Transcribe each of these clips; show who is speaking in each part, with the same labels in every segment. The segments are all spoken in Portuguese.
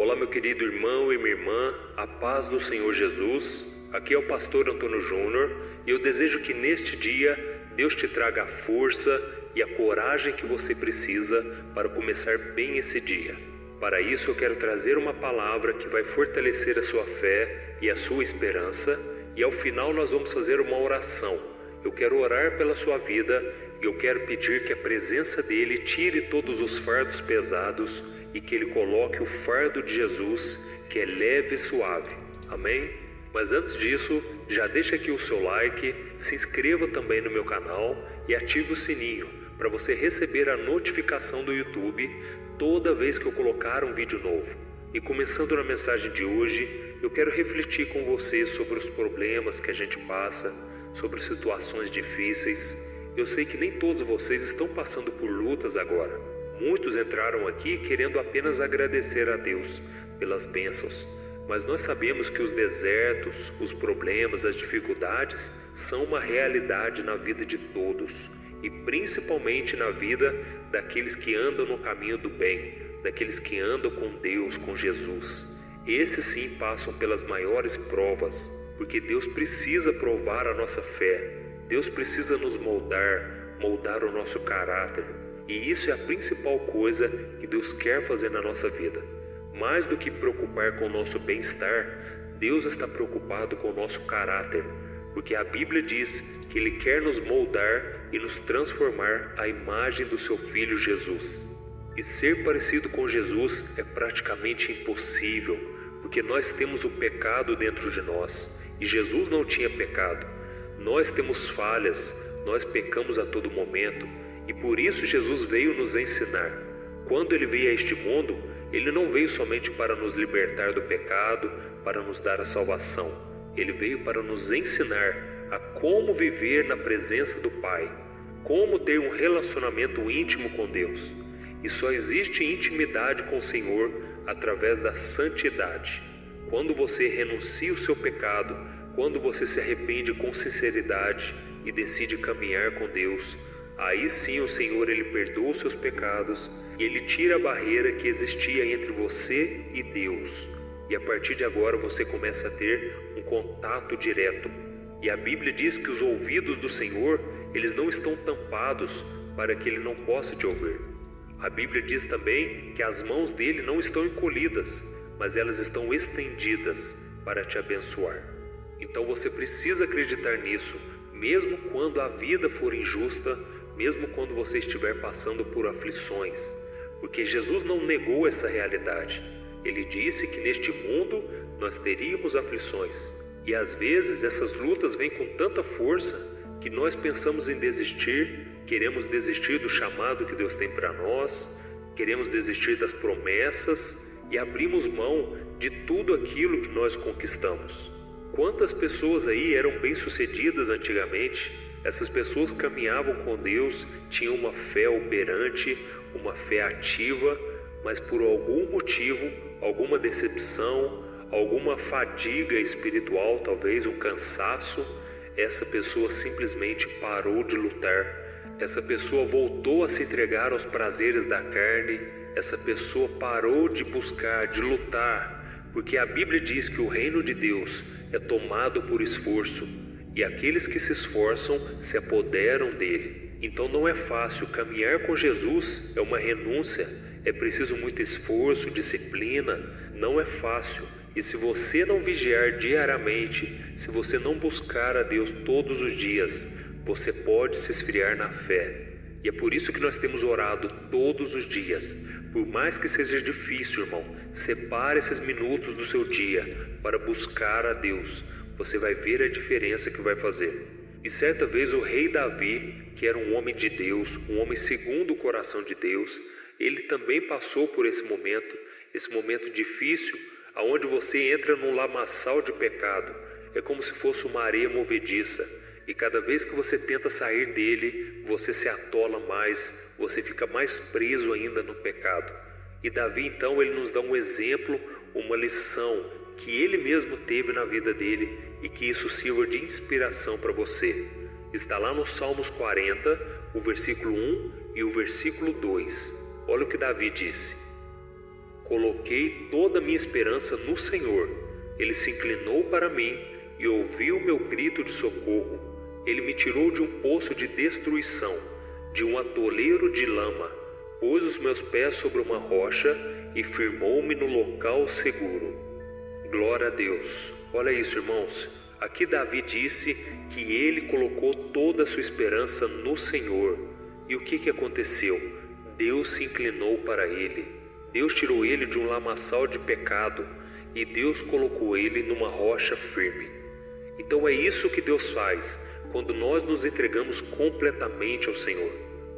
Speaker 1: Olá, meu querido irmão e minha irmã, a paz do Senhor Jesus. Aqui é o pastor Antônio Júnior e eu desejo que neste dia Deus te traga a força e a coragem que você precisa para começar bem esse dia. Para isso eu quero trazer uma palavra que vai fortalecer a sua fé e a sua esperança, e ao final nós vamos fazer uma oração. Eu quero orar pela sua vida e eu quero pedir que a presença dele tire todos os fardos pesados e que ele coloque o fardo de Jesus, que é leve e suave. Amém? Mas antes disso, já deixa aqui o seu like, se inscreva também no meu canal e ative o sininho para você receber a notificação do YouTube toda vez que eu colocar um vídeo novo. E começando na mensagem de hoje, eu quero refletir com você sobre os problemas que a gente passa, sobre situações difíceis. Eu sei que nem todos vocês estão passando por lutas agora. Muitos entraram aqui querendo apenas agradecer a Deus pelas bênçãos, mas nós sabemos que os desertos, os problemas, as dificuldades são uma realidade na vida de todos, e principalmente na vida daqueles que andam no caminho do bem, daqueles que andam com Deus, com Jesus. Esses sim passam pelas maiores provas, porque Deus precisa provar a nossa fé, Deus precisa nos moldar o nosso caráter. E isso é a principal coisa que Deus quer fazer na nossa vida. Mais do que preocupar com o nosso bem-estar, Deus está preocupado com o nosso caráter, porque a Bíblia diz que Ele quer nos moldar e nos transformar à imagem do Seu Filho Jesus. E ser parecido com Jesus é praticamente impossível, porque nós temos o pecado dentro de nós, e Jesus não tinha pecado. Nós temos falhas, nós pecamos a todo momento, e por isso Jesus veio nos ensinar. Quando Ele veio a este mundo, Ele não veio somente para nos libertar do pecado, para nos dar a salvação. Ele veio para nos ensinar a como viver na presença do Pai, como ter um relacionamento íntimo com Deus. E só existe intimidade com o Senhor através da santidade. Quando você renuncia o seu pecado, quando você se arrepende com sinceridade e decide caminhar com Deus, aí sim o Senhor Ele perdoa os seus pecados e Ele tira a barreira que existia entre você e Deus. E a partir de agora você começa a ter um contato direto. E a Bíblia diz que os ouvidos do Senhor, eles não estão tampados para que Ele não possa te ouvir. A Bíblia diz também que as mãos dele não estão encolhidas, mas elas estão estendidas para te abençoar. Então você precisa acreditar nisso, mesmo quando a vida for injusta, mesmo quando você estiver passando por aflições, porque Jesus não negou essa realidade. Ele disse que neste mundo nós teríamos aflições, e às vezes essas lutas vêm com tanta força que nós pensamos em desistir, queremos desistir do chamado que Deus tem para nós, queremos desistir das promessas e abrimos mão de tudo aquilo que nós conquistamos. Quantas pessoas aí eram bem-sucedidas antigamente? Essas pessoas caminhavam com Deus, tinham uma fé operante, uma fé ativa, mas por algum motivo, alguma decepção, alguma fadiga espiritual, talvez um cansaço, essa pessoa simplesmente parou de lutar. Essa pessoa voltou a se entregar aos prazeres da carne. Essa pessoa parou de buscar, de lutar, porque a Bíblia diz que o reino de Deus é tomado por esforço, e aqueles que se esforçam se apoderam dele. Então não é fácil. Caminhar com Jesus é uma renúncia, é preciso muito esforço, disciplina, não é fácil. E se você não vigiar diariamente, se você não buscar a Deus todos os dias, você pode se esfriar na fé. E é por isso que nós temos orado todos os dias. Por mais que seja difícil, irmão, separe esses minutos do seu dia para buscar a Deus. Você vai ver a diferença que vai fazer. E certa vez o rei Davi, que era um homem de Deus, um homem segundo o coração de Deus, ele também passou por esse momento difícil, aonde você entra num lamaçal de pecado. É como se fosse uma areia movediça, e cada vez que você tenta sair dele, você se atola mais, você fica mais preso ainda no pecado. E Davi então ele nos dá um exemplo, uma lição que ele mesmo teve na vida dele, e que isso sirva de inspiração para você. Está lá no Salmos 40, o versículo 1 e o versículo 2. Olha o que Davi disse: Coloquei toda a minha esperança no Senhor. Ele se inclinou para mim e ouviu meu grito de socorro. Ele me tirou de um poço de destruição, de um atoleiro de lama, pôs os meus pés sobre uma rocha e firmou-me no local seguro. Glória a Deus. Olha isso, irmãos. Aqui Davi disse que ele colocou toda a sua esperança no Senhor. E o que aconteceu? Deus se inclinou para ele. Deus tirou ele de um lamaçal de pecado e Deus colocou ele numa rocha firme. Então é isso que Deus faz quando nós nos entregamos completamente ao Senhor.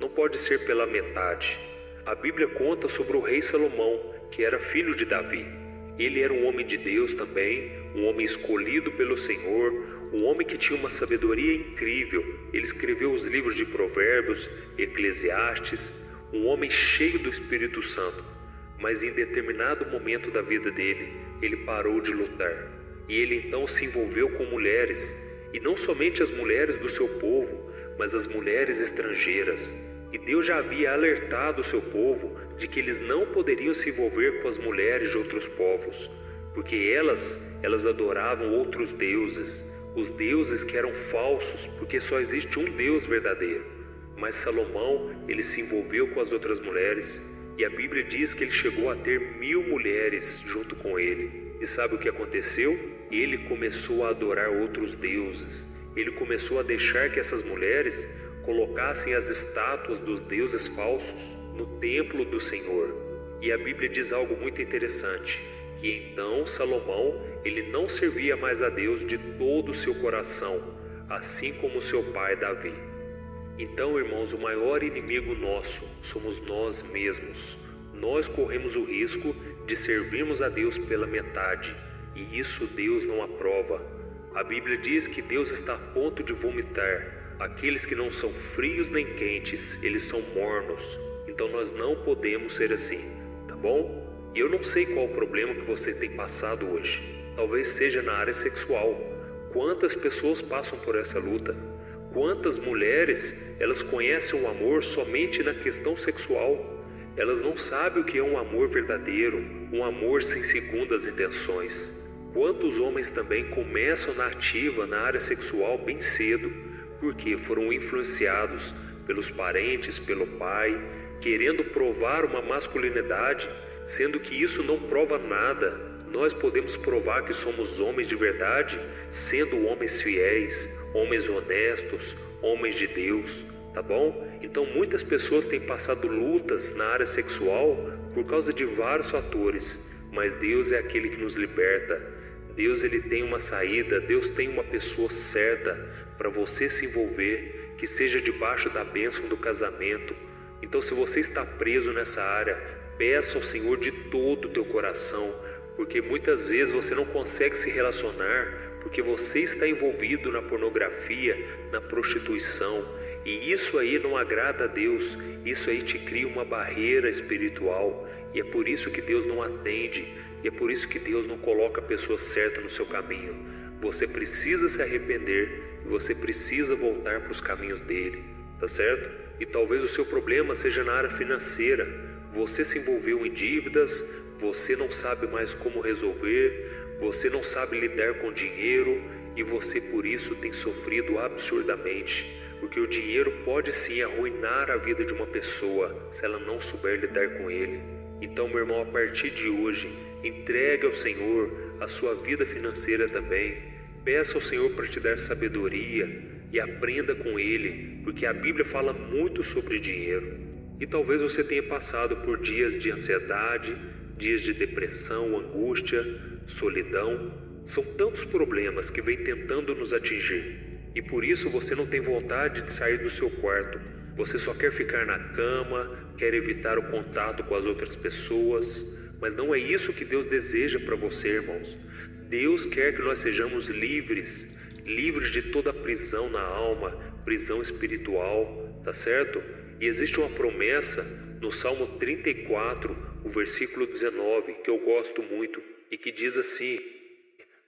Speaker 1: Não pode ser pela metade. A Bíblia conta sobre o rei Salomão, que era filho de Davi. Ele era um homem de Deus também, um homem escolhido pelo Senhor, um homem que tinha uma sabedoria incrível. Ele escreveu os livros de Provérbios, Eclesiastes, um homem cheio do Espírito Santo. Mas em determinado momento da vida dele, ele parou de lutar. E ele então se envolveu com mulheres, e não somente as mulheres do seu povo, mas as mulheres estrangeiras. E Deus já havia alertado o seu povo de que eles não poderiam se envolver com as mulheres de outros povos, porque elas adoravam outros deuses, os deuses que eram falsos, porque só existe um Deus verdadeiro. Mas Salomão, ele se envolveu com as outras mulheres, e a Bíblia diz que ele chegou a ter 1000 mulheres junto com ele. E sabe o que aconteceu? Ele começou a adorar outros deuses. Ele começou a deixar que essas mulheres colocassem as estátuas dos deuses falsos no templo do Senhor. E a Bíblia diz algo muito interessante, que então Salomão, ele não servia mais a Deus de todo o seu coração, assim como seu pai Davi. Então, irmãos, o maior inimigo nosso somos nós mesmos. Nós corremos o risco de servirmos a Deus pela metade, e isso Deus não aprova. A Bíblia diz que Deus está a ponto de vomitar aqueles que não são frios nem quentes, eles são mornos. Então nós não podemos ser assim, tá bom? E eu não sei qual o problema que você tem passado hoje. Talvez seja na área sexual. Quantas pessoas passam por essa luta? Quantas mulheres, elas conhecem o amor somente na questão sexual? Elas não sabem o que é um amor verdadeiro, um amor sem segundas intenções. Quantos homens também começam na ativa, na área sexual bem cedo, porque foram influenciados pelos parentes, pelo pai, querendo provar uma masculinidade, sendo que isso não prova nada. Nós podemos provar que somos homens de verdade, sendo homens fiéis, homens honestos, homens de Deus, tá bom? Então muitas pessoas têm passado lutas na área sexual por causa de vários fatores, mas Deus é aquele que nos liberta. Deus, ele tem uma saída, Deus tem uma pessoa certa para você se envolver, que seja debaixo da bênção do casamento. Então, se você está preso nessa área, peça ao Senhor de todo o teu coração, porque muitas vezes você não consegue se relacionar porque você está envolvido na pornografia, na prostituição, e isso aí não agrada a Deus. Isso aí te cria uma barreira espiritual, e é por isso que Deus não atende, e é por isso que Deus não coloca a pessoa certa no seu caminho. Você precisa se arrepender e você precisa voltar para os caminhos dele, tá certo? E talvez o seu problema seja na área financeira. Você se envolveu em dívidas, você não sabe mais como resolver, você não sabe lidar com dinheiro e você por isso tem sofrido absurdamente, porque o dinheiro pode sim arruinar a vida de uma pessoa se ela não souber lidar com ele. Então, meu irmão, a partir de hoje, entregue ao Senhor a sua vida financeira também. Peça ao Senhor para te dar sabedoria e aprenda com Ele, porque a Bíblia fala muito sobre dinheiro. E talvez você tenha passado por dias de ansiedade, dias de depressão, angústia, solidão. São tantos problemas que vêm tentando nos atingir. E por isso você não tem vontade de sair do seu quarto. Você só quer ficar na cama, quer evitar o contato com as outras pessoas. Mas não é isso que Deus deseja para você, irmãos. Deus quer que nós sejamos livres, livres de toda prisão na alma, prisão espiritual, tá certo? E existe uma promessa no Salmo 34, o versículo 19, que eu gosto muito, e que diz assim: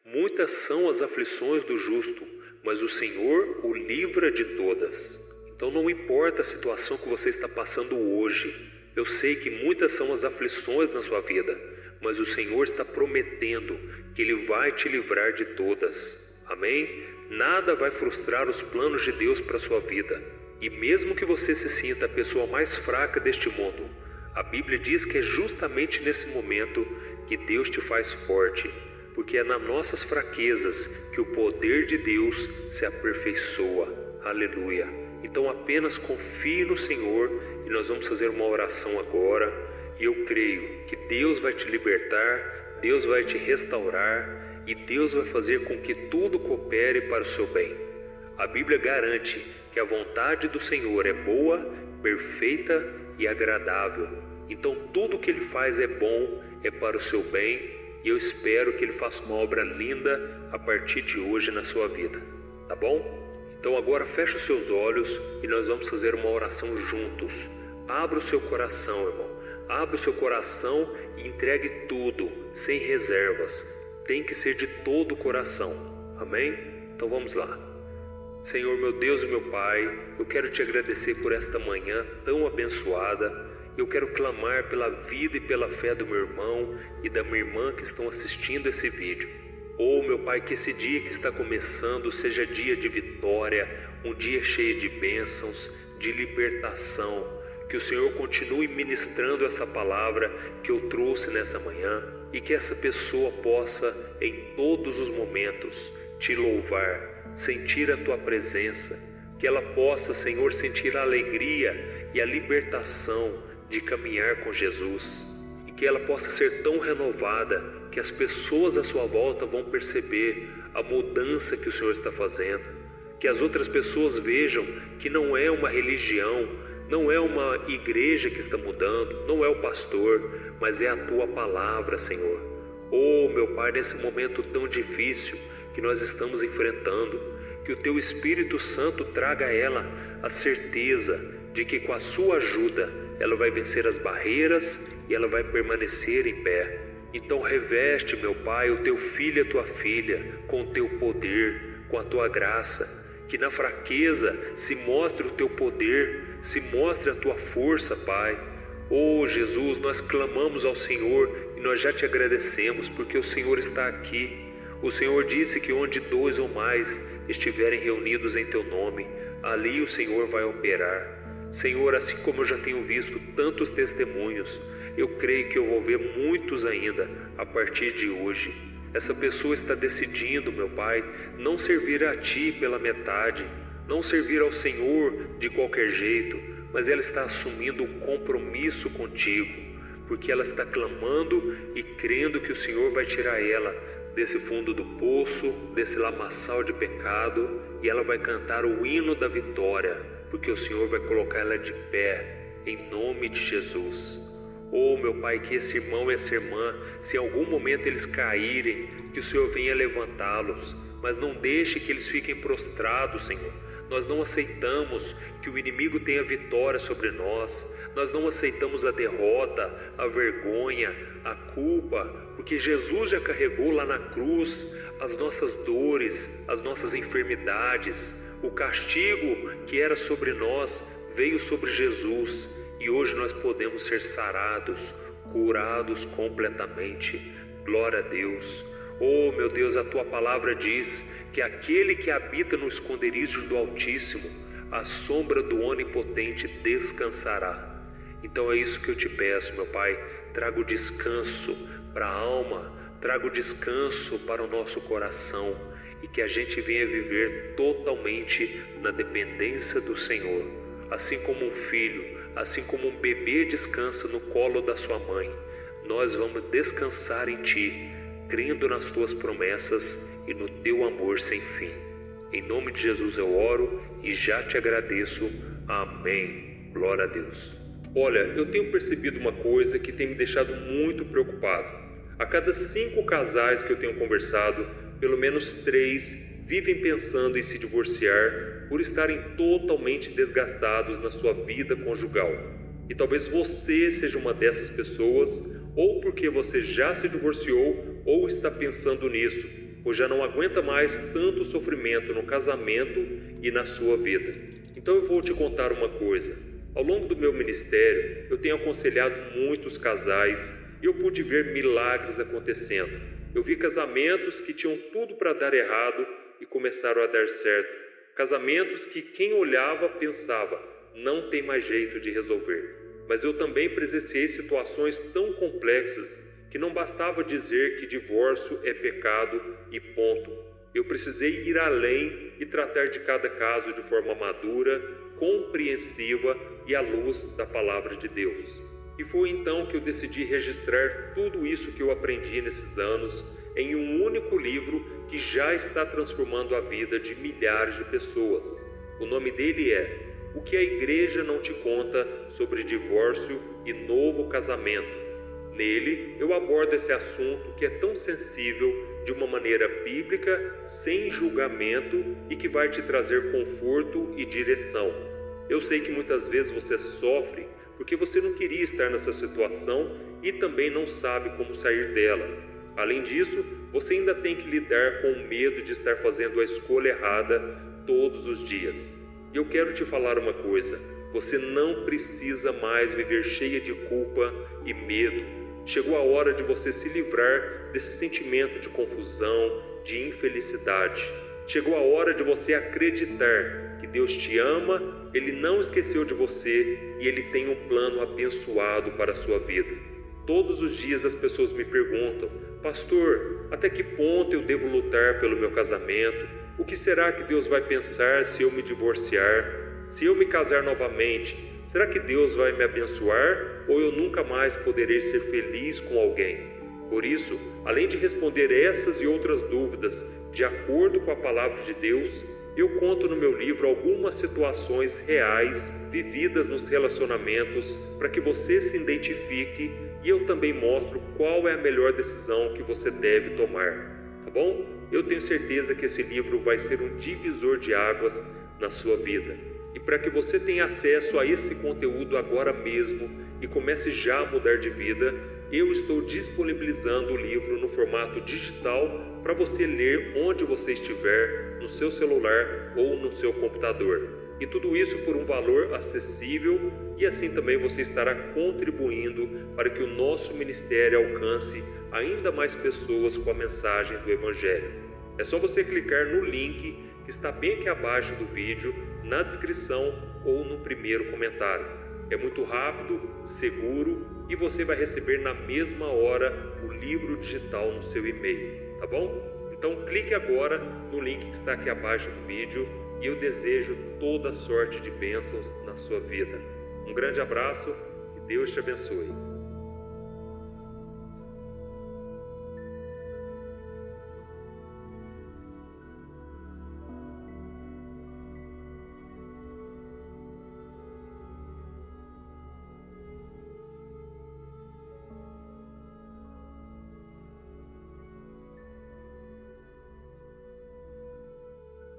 Speaker 1: muitas são as aflições do justo, mas o Senhor o livra de todas. Então não importa a situação que você está passando hoje, Eu sei que muitas são as aflições na sua vida, mas o Senhor está prometendo que Ele vai te livrar de todas. Amém? Nada vai frustrar os planos de Deus para a sua vida. E mesmo que você se sinta a pessoa mais fraca deste mundo, a Bíblia diz que é justamente nesse momento que Deus te faz forte, porque é nas nossas fraquezas que o poder de Deus se aperfeiçoa. Aleluia! Então apenas confie no Senhor e nós vamos fazer uma oração agora. E eu creio que Deus vai te libertar, Deus vai te restaurar e Deus vai fazer com que tudo coopere para o seu bem. A Bíblia garante que a vontade do Senhor é boa, perfeita e agradável. Então tudo que Ele faz é bom, é para o seu bem, e eu espero que Ele faça uma obra linda a partir de hoje na sua vida, tá bom? Então agora feche os seus olhos e nós vamos fazer uma oração juntos. Abra o seu coração, irmão. Abra o seu coração e entregue tudo, sem reservas. Tem que ser de todo o coração. Amém? Então vamos lá. Senhor, meu Deus e meu Pai, eu quero te agradecer por esta manhã tão abençoada. Eu quero clamar pela vida e pela fé do meu irmão e da minha irmã que estão assistindo esse vídeo. Oh, meu Pai, que esse dia que está começando seja dia de vitória, um dia cheio de bênçãos, de libertação. Que o Senhor continue ministrando essa palavra que eu trouxe nessa manhã e que essa pessoa possa, em todos os momentos, te louvar, sentir a Tua presença. Que ela possa, Senhor, sentir a alegria e a libertação de caminhar com Jesus. E que ela possa ser tão renovada que as pessoas à sua volta vão perceber a mudança que o Senhor está fazendo. Que as outras pessoas vejam que não é uma religião, não é uma igreja que está mudando, não é o pastor, mas é a Tua palavra, Senhor. Oh, meu Pai, nesse momento tão difícil que nós estamos enfrentando, que o Teu Espírito Santo traga a ela a certeza de que com a sua ajuda ela vai vencer as barreiras e ela vai permanecer em pé. Então reveste, meu Pai, o Teu filho e a Tua filha com o Teu poder, com a Tua graça, que na fraqueza se mostre o Teu poder, se mostre a Tua força, Pai. Oh, Jesus, nós clamamos ao Senhor e nós já Te agradecemos porque o Senhor está aqui. O Senhor disse que onde 2 ou mais estiverem reunidos em Teu nome, ali o Senhor vai operar. Senhor, assim como eu já tenho visto tantos testemunhos, eu creio que eu vou ver muitos ainda a partir de hoje. Essa pessoa está decidindo, meu Pai, não servir a Ti pela metade, não servir ao Senhor de qualquer jeito, mas ela está assumindo um compromisso contigo, porque ela está clamando e crendo que o Senhor vai tirar ela desse fundo do poço, desse lamaçal de pecado, e ela vai cantar o hino da vitória, porque o Senhor vai colocar ela de pé, em nome de Jesus. Oh, meu Pai, que esse irmão e essa irmã, se em algum momento eles caírem, que o Senhor venha levantá-los, mas não deixe que eles fiquem prostrados, Senhor. Nós não aceitamos que o inimigo tenha vitória sobre nós, nós não aceitamos a derrota, a vergonha, a culpa, porque Jesus já carregou lá na cruz as nossas dores, as nossas enfermidades. O castigo que era sobre nós veio sobre Jesus e hoje nós podemos ser sarados, curados completamente. Glória a Deus. Oh, meu Deus, a Tua palavra diz que aquele que habita no esconderijo do Altíssimo, à sombra do Onipotente descansará. Então é isso que eu te peço, meu Pai. Traga o descanso para a alma, traga o descanso para o nosso coração e que a gente venha viver totalmente na dependência do Senhor. Assim como um filho, assim como um bebê descansa no colo da sua mãe, nós vamos descansar em Ti, crendo nas Tuas promessas e no Teu amor sem fim. Em nome de Jesus eu oro e já Te agradeço. Amém. Glória a Deus. Olha, eu tenho percebido uma coisa que tem me deixado muito preocupado. A cada 5 casais que eu tenho conversado, pelo menos 3 vivem pensando em se divorciar por estarem totalmente desgastados na sua vida conjugal. E talvez você seja uma dessas pessoas, ou porque você já se divorciou ou está pensando nisso, pois já não aguenta mais tanto sofrimento no casamento e na sua vida. Então eu vou te contar uma coisa. Ao longo do meu ministério, eu tenho aconselhado muitos casais e eu pude ver milagres acontecendo. Eu vi casamentos que tinham tudo para dar errado e começaram a dar certo. Casamentos que quem olhava pensava, não tem mais jeito de resolver. Mas eu também presenciei situações tão complexas que não bastava dizer que divórcio é pecado e ponto. Eu precisei ir além e tratar de cada caso de forma madura, compreensiva e à luz da palavra de Deus. E foi então que eu decidi registrar tudo isso que eu aprendi nesses anos em um único livro que já está transformando a vida de milhares de pessoas. O nome dele é O que a Igreja Não Te Conta sobre Divórcio e Novo Casamento. Nele, eu abordo esse assunto que é tão sensível de uma maneira bíblica, sem julgamento e que vai te trazer conforto e direção. Eu sei que muitas vezes você sofre porque você não queria estar nessa situação e também não sabe como sair dela. Além disso, você ainda tem que lidar com o medo de estar fazendo a escolha errada todos os dias. E eu quero te falar uma coisa, você não precisa mais viver cheia de culpa e medo. Chegou a hora de você se livrar desse sentimento de confusão, de infelicidade. Chegou a hora de você acreditar que Deus te ama, Ele não esqueceu de você e Ele tem um plano abençoado para a sua vida. Todos os dias as pessoas me perguntam, pastor, até que ponto eu devo lutar pelo meu casamento? O que será que Deus vai pensar se eu me divorciar? Se eu me casar novamente, será que Deus vai me abençoar ou eu nunca mais poderei ser feliz com alguém? Por isso, além de responder essas e outras dúvidas de acordo com a palavra de Deus, eu conto no meu livro algumas situações reais vividas nos relacionamentos para que você se identifique e eu também mostro qual é a melhor decisão que você deve tomar, tá bom? Eu tenho certeza que esse livro vai ser um divisor de águas na sua vida. E para que você tenha acesso a esse conteúdo agora mesmo e comece já a mudar de vida, eu estou disponibilizando o livro no formato digital para você ler onde você estiver, no seu celular ou no seu computador. E tudo isso por um valor acessível e assim também você estará contribuindo para que o nosso ministério alcance ainda mais pessoas com a mensagem do Evangelho. É só você clicar no link que está bem aqui abaixo do vídeo, na descrição ou no primeiro comentário. É muito rápido, seguro e você vai receber na mesma hora o livro digital no seu e-mail, tá bom? Então clique agora no link que está aqui abaixo do vídeo e eu desejo toda sorte de bênçãos na sua vida. Um grande abraço e Deus te abençoe.